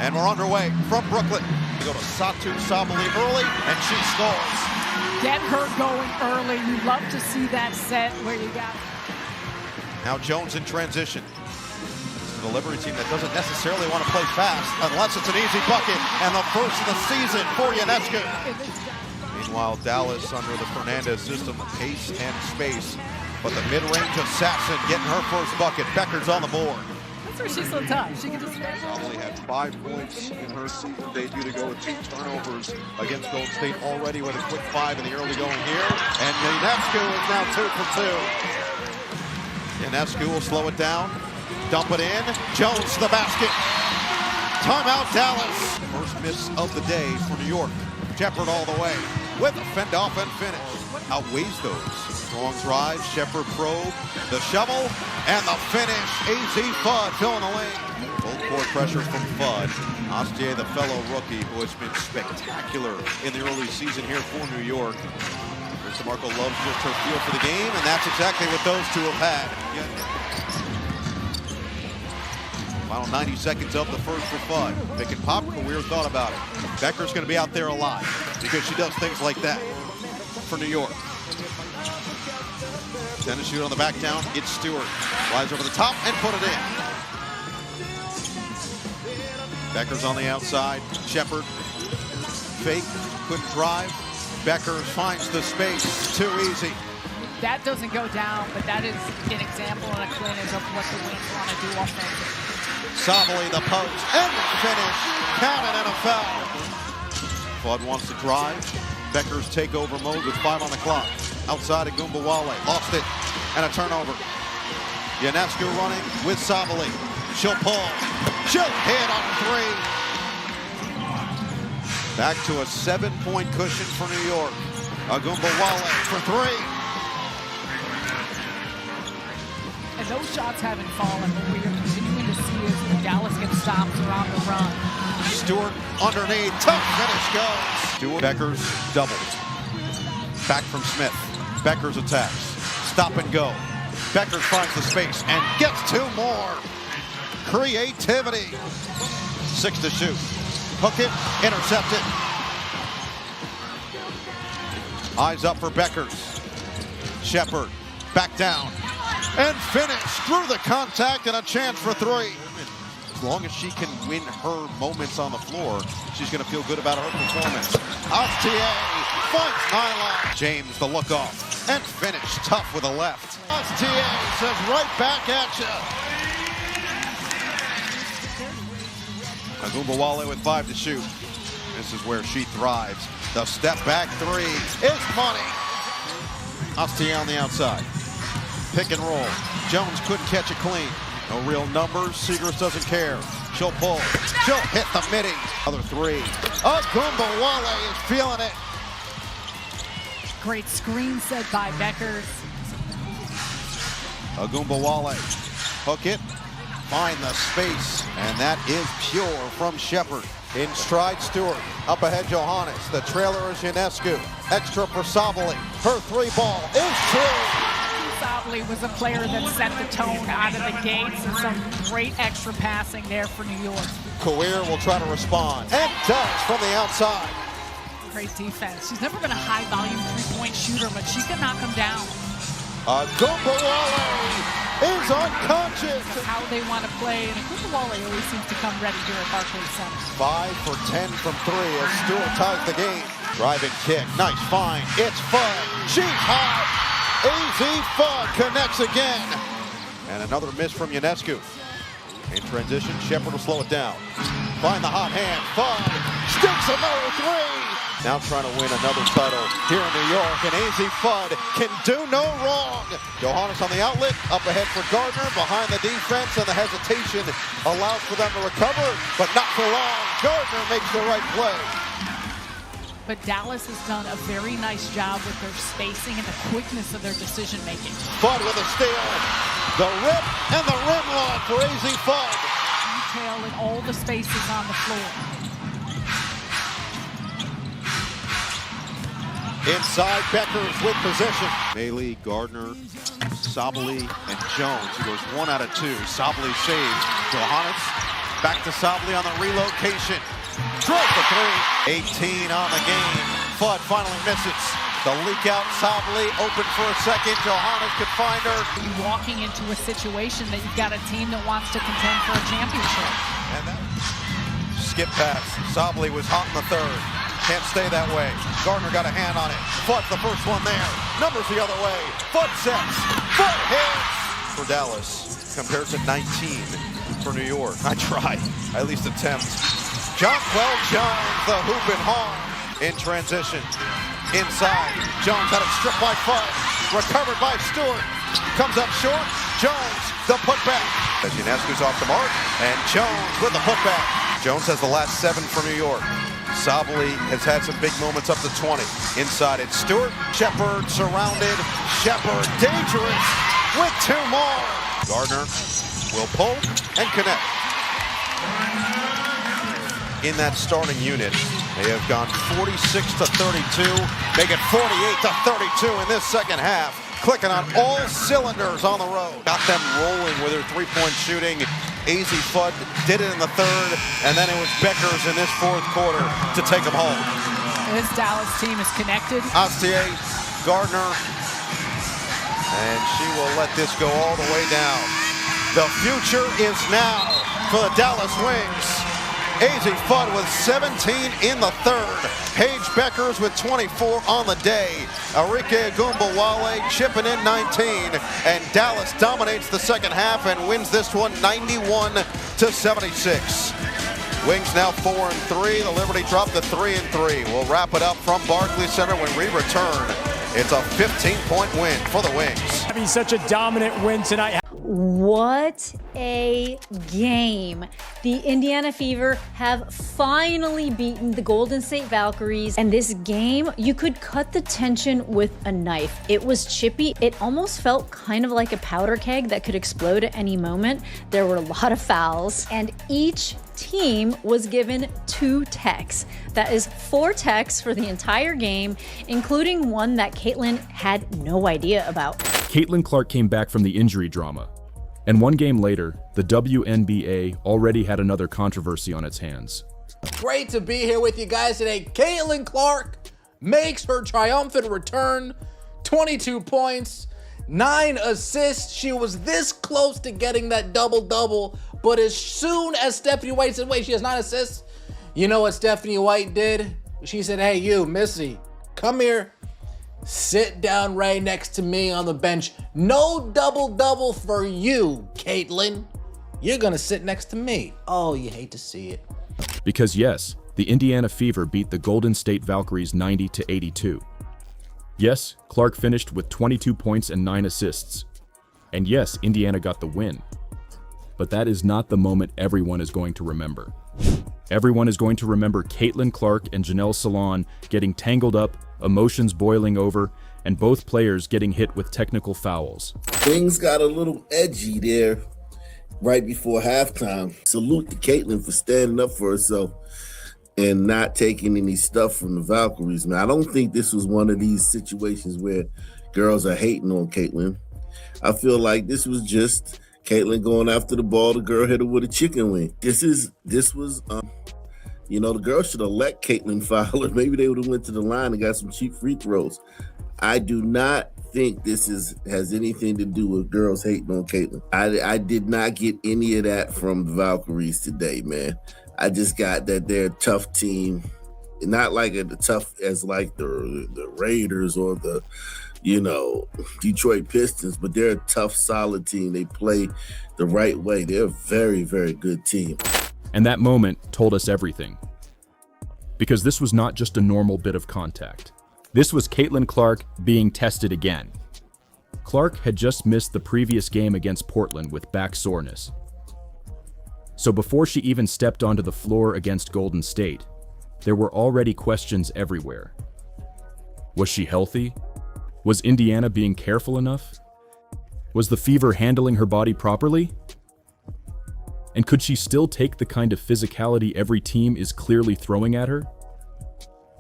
And we're underway from Brooklyn. We go to Satu Sabali early, and she scores. Get her going early. You love to see that set where you got. Now Jones in transition. This is a Liberty team that doesn't necessarily want to play fast unless it's an easy bucket, and the first of the season for Ionescu. Meanwhile, Dallas under the Fernandez system, pace and space. But the mid-range assassin getting her first bucket. Becker's on the board. That's where she's so tough. She can just. Only had 5 points in her season debut to go with 2 turnovers against Golden State already with a quick 5 in the early going here. And Ionescu is now 2 for 2. Ionescu will slow it down, dump it in. Jones to the basket. Timeout Dallas. First miss of the day for New York. Shepard all the way with a fend off and finish. Outweighs those. Strong drive, Shepard probe, the shovel, and the finish. Azzi Fudd filling the lane. Full court pressure from Fudd. Azzi, the fellow rookie who has been spectacular in the early season here for New York. Marco loves just her feel for the game, and that's exactly what those two have had. Final 90 seconds of the first for Fudd. Pick and pop, Career thought about it. Becker's going to be out there a lot because she does things like that for New York. Tennis shoot on the back down. It's Stewart. Flies over the top and put it in. Becker's on the outside. Shepard. Fake. Couldn't drive. Becker finds the space. Too easy. That doesn't go down, but that is an example and a clinic of what the Wings want to do offensively. Sabali the post and the finish. Count it and a foul. Fudd wants to drive. Becker's takeover mode with 5 on the clock. Outside of Gumbawale. Lost it. And a turnover. Ionescu running with Sabali. She'll pull. She'll hit on 3. Back to a 7-point cushion for New York. Gumbawale for 3. And those shots haven't fallen, but we are continuing to see as the Dallas gets stops around the run. Stewart underneath. Tough finish goes. Stewart. Becker's double. Back from Smith. Becker's attacks. Stop and go. Becker finds the space and gets 2 more. Creativity. 6 to shoot. Hook it, intercept it. Eyes up for Beckers. Shepard, back down. And finish through the contact and a chance for 3. As long as she can win her moments on the floor, she's going to feel good about her performance. Azzi finds Nylon. James, the look off. And finish tough with a left. Azzi says right back at you. Gumbawale with 5 to shoot. This is where she thrives. The step back 3 is money. Azzi on the outside. Pick and roll. Jones couldn't catch it clean. No real numbers. Seegers doesn't care. She'll pull. She'll hit the midi. Another 3. Gumbawale is feeling it. Great screen set by Beckers. Gumbawale. Hook it. Find the space, and that is pure from Shepard. In stride, Stewart. Up ahead, Johannes. The trailer is Ionescu. Extra for Sabali. Her 3 ball is true. Sabali was a player that set the tone out of the gates, and some great extra passing there for New York. Career will try to respond, and does from the outside. Great defense. She's never been a high-volume 3-point shooter, but she can knock him down. Gumbawale is unconscious. How they want to play, and Gumbawale always seems to come ready here at Barclays Center. 5 for 10 from 3 as Stewart ties the game. Driving kick, nice find. It's Fudd. She's hot. Azzi Fudd connects again. And another miss from Ionescu. In transition, Shepard will slow it down. Find the hot hand. Fudd sticks another 3. Now trying to win another title here in New York, and Azzi Fudd can do no wrong. Johannes on the outlet, up ahead for Gardner, behind the defense, and the hesitation allows for them to recover, but not for long. Gardner makes the right play. But Dallas has done a very nice job with their spacing and the quickness of their decision-making. Fudd with a steal. The rip and the rim run for Azzi Fudd. Detail in all the spaces on the floor. Inside, Beckers with position. Bailey, Gardner, Sabali, and Jones. He goes 1 out of 2. Sabali saves. Johannes Back to Sabli on the relocation. Drove for three. 18 on the game. Flood finally misses. The leak out, Sabli open for a second. Johannes could find her. You're walking into a situation that you've got a team that wants to contend for a championship. And that skip pass. Sabli was hot in the third. Can't stay that way. Gardner got a hand on it. Flood's the first one there. Numbers the other way. Flood sets. Flood hits for Dallas. Compares to 19 for New York. I try. I at least attempt. Jonquel Jones, the hoop and harm in transition. Inside. Jones had it stripped by Flood. Recovered by Stewart. Comes up short. Jones, the putback. As Ionescu's off the mark. And Jones with the putback. Jones has the last 7 for New York. Sabli has had some big moments up to 20. Inside it's Stewart. Shepard surrounded. Shepard dangerous with 2 more. Gardner will pull and connect. In that starting unit, they have gone 46 to 32, make it 48 to 32 in this second half. Clicking on all cylinders on the road. Got them rolling with their three-point shooting. Azzi Flood did it in the third, and then it was Beckers in this fourth quarter to take them home. This Dallas team is connected. Astier, Gardner, and she will let this go all the way down. The future is now for the Dallas Wings. Azzi Flood with 17 in the third. Paige Beckers with 24 on the day. Arike Agumbawale chipping in 19. And Dallas dominates the second half and wins this one 91 to 76. Wings now 4-3. The Liberty dropped to 3-3. We'll wrap it up from Barclays Center when we return. It's a 15-point win for the Wings. Having such a dominant win tonight. What a game. The Indiana Fever have finally beaten the Golden State Valkyries. And this game, you could cut the tension with a knife. It was chippy. It almost felt kind of like a powder keg that could explode at any moment. There were a lot of fouls, and each team was given 2 techs. That is 4 techs for the entire game, including one that Caitlin had no idea about. Caitlin Clark came back from the injury drama. And one game later, the WNBA already had another controversy on its hands. Great to be here with you guys today. Caitlin Clark makes her triumphant return. 22 points, 9 assists. She was this close to getting that double-double, but as soon as Stephanie White said, wait, she has 9 assists, you know what Stephanie White did? She said, hey, you, Missy, come here. Sit down right next to me on the bench. No double-double for you, Caitlin. You're gonna sit next to me. Oh, you hate to see it. Because yes, the Indiana Fever beat the Golden State Valkyries 90 to 82. Yes, Clark finished with 22 points and 9 assists. And yes, Indiana got the win. But that is not the moment everyone is going to remember. Everyone is going to remember Caitlin Clark and Janelle Salon getting tangled up, emotions boiling over, and both players getting hit with technical fouls. Things got a little edgy there right before halftime. Salute to Caitlin for standing up for herself and not taking any stuff from the Valkyries. Man, I don't think this was one of these situations where girls are hating on Caitlin. I feel like this was just Caitlin going after the ball. The girl hit her with a chicken wing. The girl should have let Caitlin foul her. Maybe they would have went to the line and got some cheap free throws. I do not think this has anything to do with girls hating on Caitlin. I did not get any of that from the Valkyries today, man. I just got that they're a tough team. Not like tough as like the Raiders or the Detroit Pistons, but they're a tough, solid team. They play the right way. They're a very, very good team. And that moment told us everything. Because this was not just a normal bit of contact. This was Caitlin Clark being tested again. Clark had just missed the previous game against Portland with back soreness. So before she even stepped onto the floor against Golden State, there were already questions everywhere. Was she healthy? Was Indiana being careful enough? Was the Fever handling her body properly? And could she still take the kind of physicality every team is clearly throwing at her?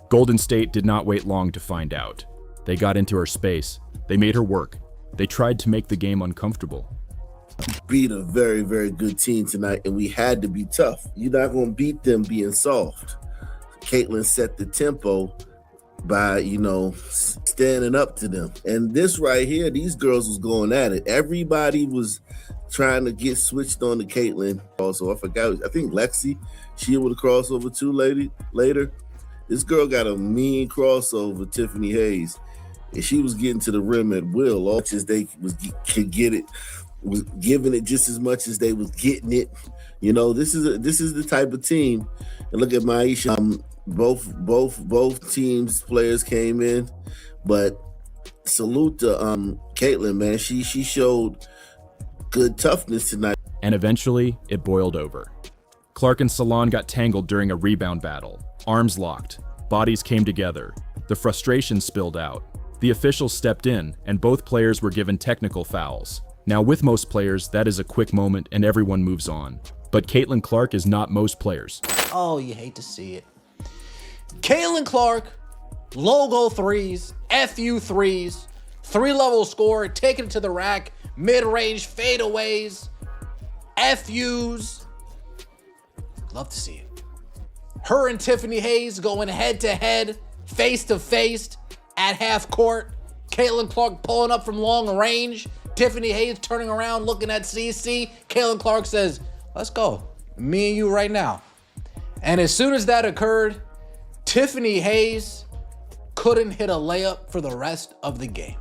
Golden State did not wait long to find out. They got into her space. They made her work. They tried to make the game uncomfortable. beat a very, very good team tonight, and we had to be tough. You're not going to beat them being soft. Caitlin set the tempo by, standing up to them. And this right here, these girls was going at it. Everybody was trying to get switched on to Caitlin. Also, I think Lexi, she with a crossover too later. This girl got a mean crossover, Tiffany Hayes. And she was getting to the rim at will, all as they could get it, was giving it just as much as they was getting it. This is the type of team. And look at Maisha. Both teams players came in, but salute to Caitlin, man. She showed good toughness tonight. And eventually, it boiled over. Clark and Salon got tangled during a rebound battle. Arms locked. Bodies came together. The frustration spilled out. The officials stepped in, and both players were given technical fouls. Now, with most players, that is a quick moment and everyone moves on. But Caitlin Clark is not most players. Oh, you hate to see it. Caitlin Clark, logo threes, FU threes, 3-level score, taking it to the rack, mid-range fadeaways, FUs. Love to see it. Her and Tiffany Hayes going head-to-head, face-to-face at half court. Caitlin Clark pulling up from long range. Tiffany Hayes turning around, looking at CC. Caitlin Clark says, let's go. Me and you right now. And as soon as that occurred, Tiffany Hayes couldn't hit a layup for the rest of the game.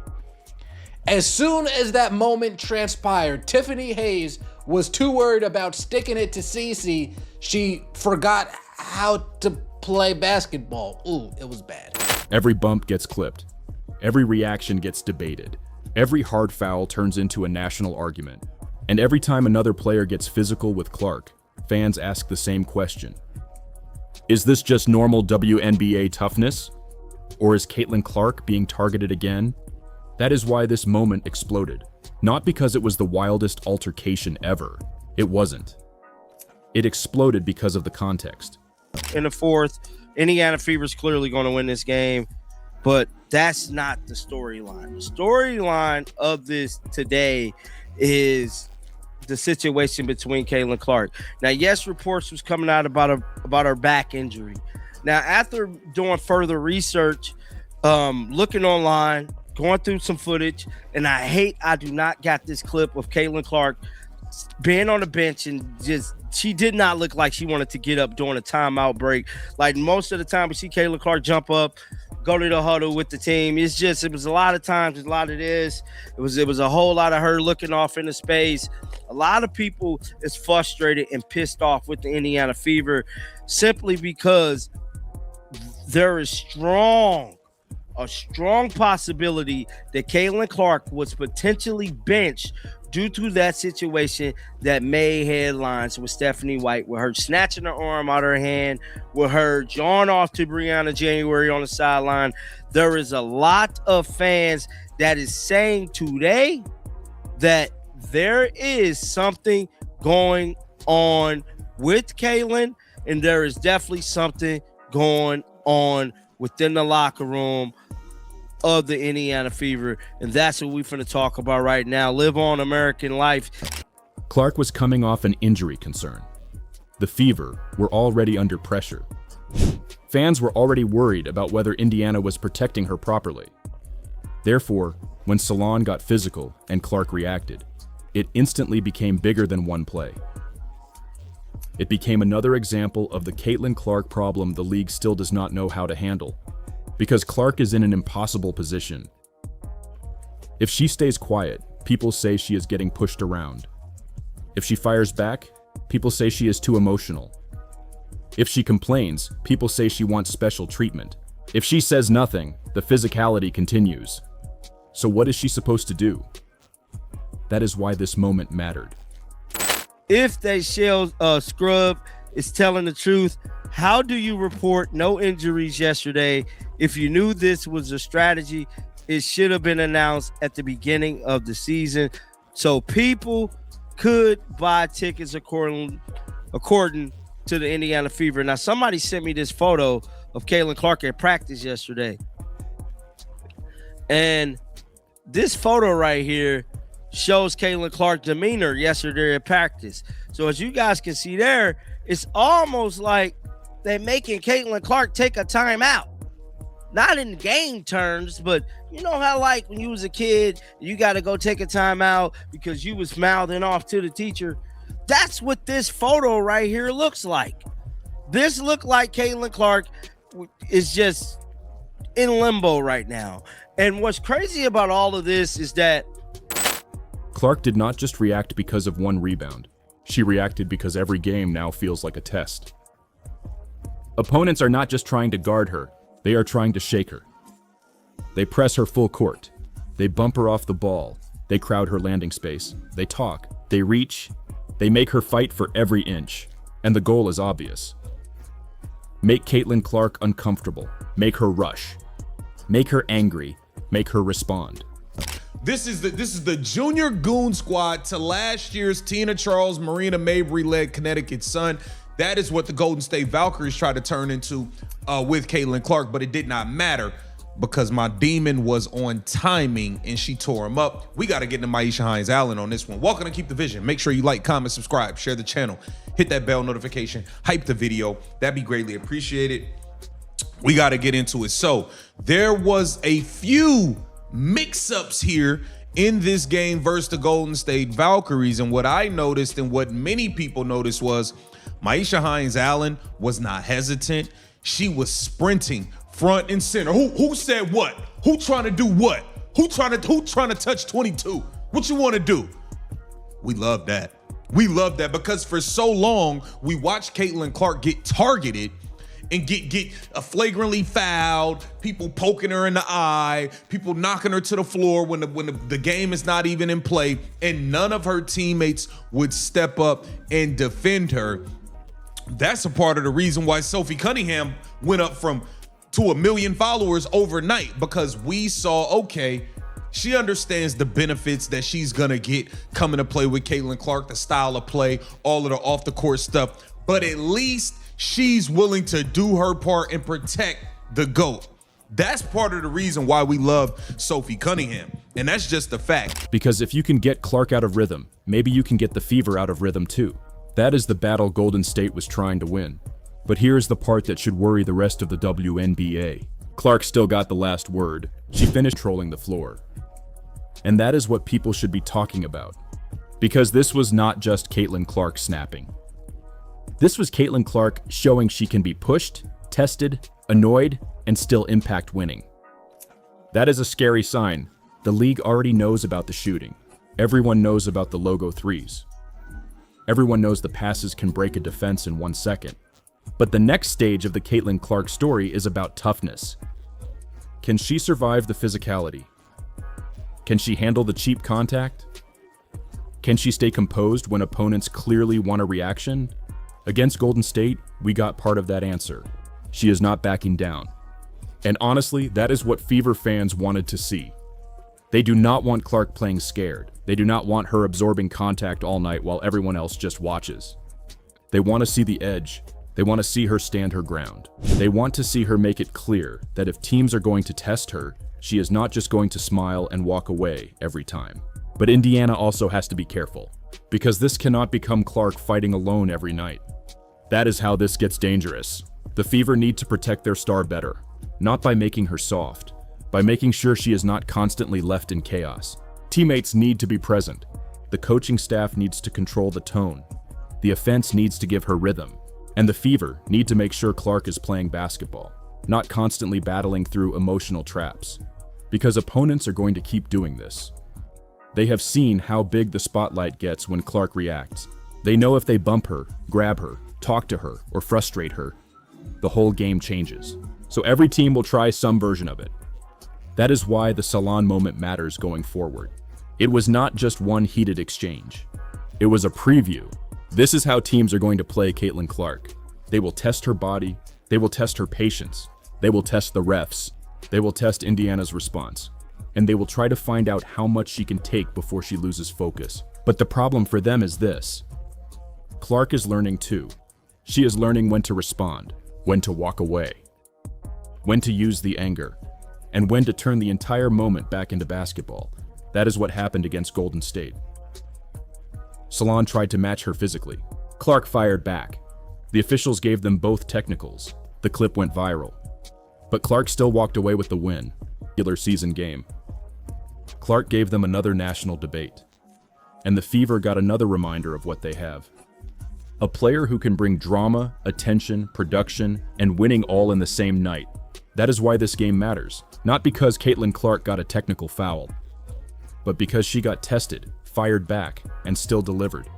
As soon as that moment transpired, Tiffany Hayes was too worried about sticking it to CC. She forgot how to play basketball. Ooh, it was bad. Every bump gets clipped. Every reaction gets debated. Every hard foul turns into a national argument. And every time another player gets physical with Clark, fans ask the same question. Is this just normal WNBA toughness? Or is Caitlin Clark being targeted again? That is why this moment exploded. Not because it was the wildest altercation ever. It wasn't. It exploded because of the context. In the fourth, Indiana Fever's clearly going to win this game, but that's not the storyline. The storyline of this today is the situation between Caitlin Clark. Now, yes, reports was coming out about her back injury. Now, after doing further research, looking online, going through some footage, and I do not got this clip of Caitlin Clark being on the bench and she did not look like she wanted to get up during a timeout break. Like most of the time we see Caitlin Clark jump up, go to the huddle with the team. It was a lot of times, a lot of this. It was a whole lot of her looking off into space. A lot of people is frustrated and pissed off with the Indiana Fever simply because there is a strong possibility that Caitlin Clark was potentially benched due to that situation that made headlines with Stephanie White, with her snatching her arm out of her hand, with her jawing off to Brianna January on the sideline. There is a lot of fans that is saying today that there is something going on with Caitlin, and there is definitely something going on within the locker room of the Indiana Fever, and that's what we're finna talk about right now. Live on American life. Clark was coming off an injury concern. The Fever were already under pressure. Fans were already worried about whether Indiana was protecting her properly. Therefore, when Salon got physical and Clark reacted, it instantly became bigger than one play. It became another example of the Caitlin Clark problem the league still does not know how to handle, because Clark is in an impossible position. If she stays quiet, people say she is getting pushed around. If she fires back, people say she is too emotional. If she complains, people say she wants special treatment. If she says nothing, the physicality continues. So what is she supposed to do? That is why this moment mattered. If they shell scrub is telling the truth, how do you report no injuries yesterday? If you knew this was a strategy, it should have been announced at the beginning of the season, so people could buy tickets according to the Indiana Fever. Now, somebody sent me this photo of Caitlin Clark at practice yesterday, and this photo right here shows Caitlin Clark demeanor yesterday at practice. So as you guys can see there, it's almost like they're making Caitlin Clark take a timeout. Not in game terms, but you know how like when you was a kid, you got to go take a timeout because you was mouthing off to the teacher. That's what this photo right here looks like. This looked like Caitlin Clark is just in limbo right now. And what's crazy about all of this is that Clark did not just react because of one rebound. She reacted because every game now feels like a test. Opponents are not just trying to guard her, they are trying to shake her. They press her full court. They bump her off the ball. They crowd her landing space. They talk. They reach. They make her fight for every inch. And the goal is obvious. Make Caitlin Clark uncomfortable. Make her rush. Make her angry. Make her respond. This is the junior goon squad to last year's Tina Charles, Marina Mabry-led Connecticut Sun. That is what the Golden State Valkyries tried to turn into with Caitlin Clark, but it did not matter because my demon was on timing and she tore him up. We got to get into Myisha Hines-Allen on this one. Welcome to Keep the Vision. Make sure you like, comment, subscribe, share the channel, hit that bell notification, hype the video. That'd be greatly appreciated. We got to get into it. So there was a few mix-ups here in this game versus the Golden State Valkyries. And what I noticed and what many people noticed was Myisha Hines-Allen was not hesitant. She was sprinting front and center. Who said what? Who trying to do what? Who trying to touch 22? What you want to do? We love that. We love that because for so long we watched Caitlin Clark get targeted and get flagrantly fouled, people poking her in the eye, people knocking her to the floor when the game is not even in play, and none of her teammates would step up and defend her. That's a part of the reason why Sophie Cunningham went up to 1 million followers overnight, because we saw, okay, she understands the benefits that she's gonna get coming to play with Caitlin Clark, the style of play, all of the off the court stuff, but at least she's willing to do her part and protect the GOAT. That's part of the reason why we love Sophie Cunningham, and that's just the fact. Because if you can get Clark out of rhythm, maybe you can get the Fever out of rhythm too. That is the battle Golden State was trying to win. But here's the part that should worry the rest of the WNBA. Clark still got the last word. She finished trolling the floor. And that is what people should be talking about. Because this was not just Caitlin Clark snapping. This was Caitlin Clark showing she can be pushed, tested, annoyed, and still impact winning. That is a scary sign. The league already knows about the shooting. Everyone knows about the logo threes. Everyone knows the passes can break a defense in 1 second. But the next stage of the Caitlin Clark story is about toughness. Can she survive the physicality? Can she handle the cheap contact? Can she stay composed when opponents clearly want a reaction? Against Golden State, we got part of that answer. She is not backing down. And honestly, that is what Fever fans wanted to see. They do not want Clark playing scared. They do not want her absorbing contact all night while everyone else just watches. They want to see the edge. They want to see her stand her ground. They want to see her make it clear that if teams are going to test her, she is not just going to smile and walk away every time. But Indiana also has to be careful, because this cannot become Clark fighting alone every night. That is how this gets dangerous. The Fever need to protect their star better, not by making her soft, by making sure she is not constantly left in chaos. Teammates need to be present. The coaching staff needs to control the tone. The offense needs to give her rhythm. And the Fever need to make sure Clark is playing basketball, not constantly battling through emotional traps. Because opponents are going to keep doing this. They have seen how big the spotlight gets when Clark reacts. They know if they bump her, grab her, talk to her, or frustrate her, the whole game changes. So every team will try some version of it. That is why the Salon moment matters going forward. It was not just one heated exchange. It was a preview. This is how teams are going to play Caitlin Clark. They will test her body. They will test her patience. They will test the refs. They will test Indiana's response. And they will try to find out how much she can take before she loses focus. But the problem for them is this. Clark is learning too. She is learning when to respond, when to walk away, when to use the anger, and when to turn the entire moment back into basketball. That is what happened against Golden State. Salon tried to match her physically. Clark fired back. The officials gave them both technicals. The clip went viral. But Clark still walked away with the win. Regular season game. Clark gave them another national debate. And the Fever got another reminder of what they have. A player who can bring drama, attention, production, and winning all in the same night. That is why this game matters. Not because Caitlin Clark got a technical foul, but because she got tested, fired back, and still delivered.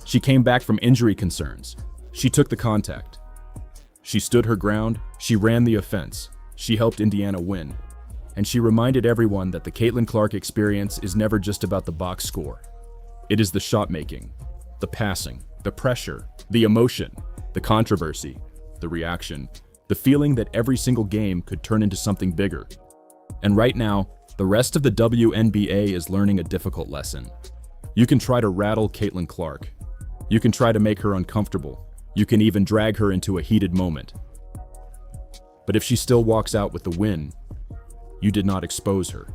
She came back from injury concerns. She took the contact. She stood her ground. She ran the offense. She helped Indiana win. And she reminded everyone that the Caitlin Clark experience is never just about the box score. It is the shot making, the passing, the pressure, the emotion, the controversy, the reaction, the feeling that every single game could turn into something bigger. And right now, the rest of the WNBA is learning a difficult lesson. You can try to rattle Caitlin Clark. You can try to make her uncomfortable. You can even drag her into a heated moment. But if she still walks out with the win, you did not expose her.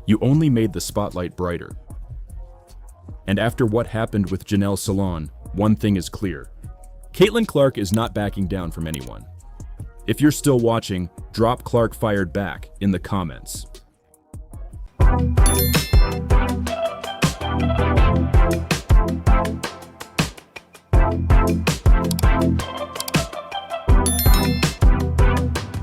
You only made the spotlight brighter. And after what happened with Janelle Salon, one thing is clear. Caitlin Clark is not backing down from anyone. If you're still watching, drop Clark fired back in the comments.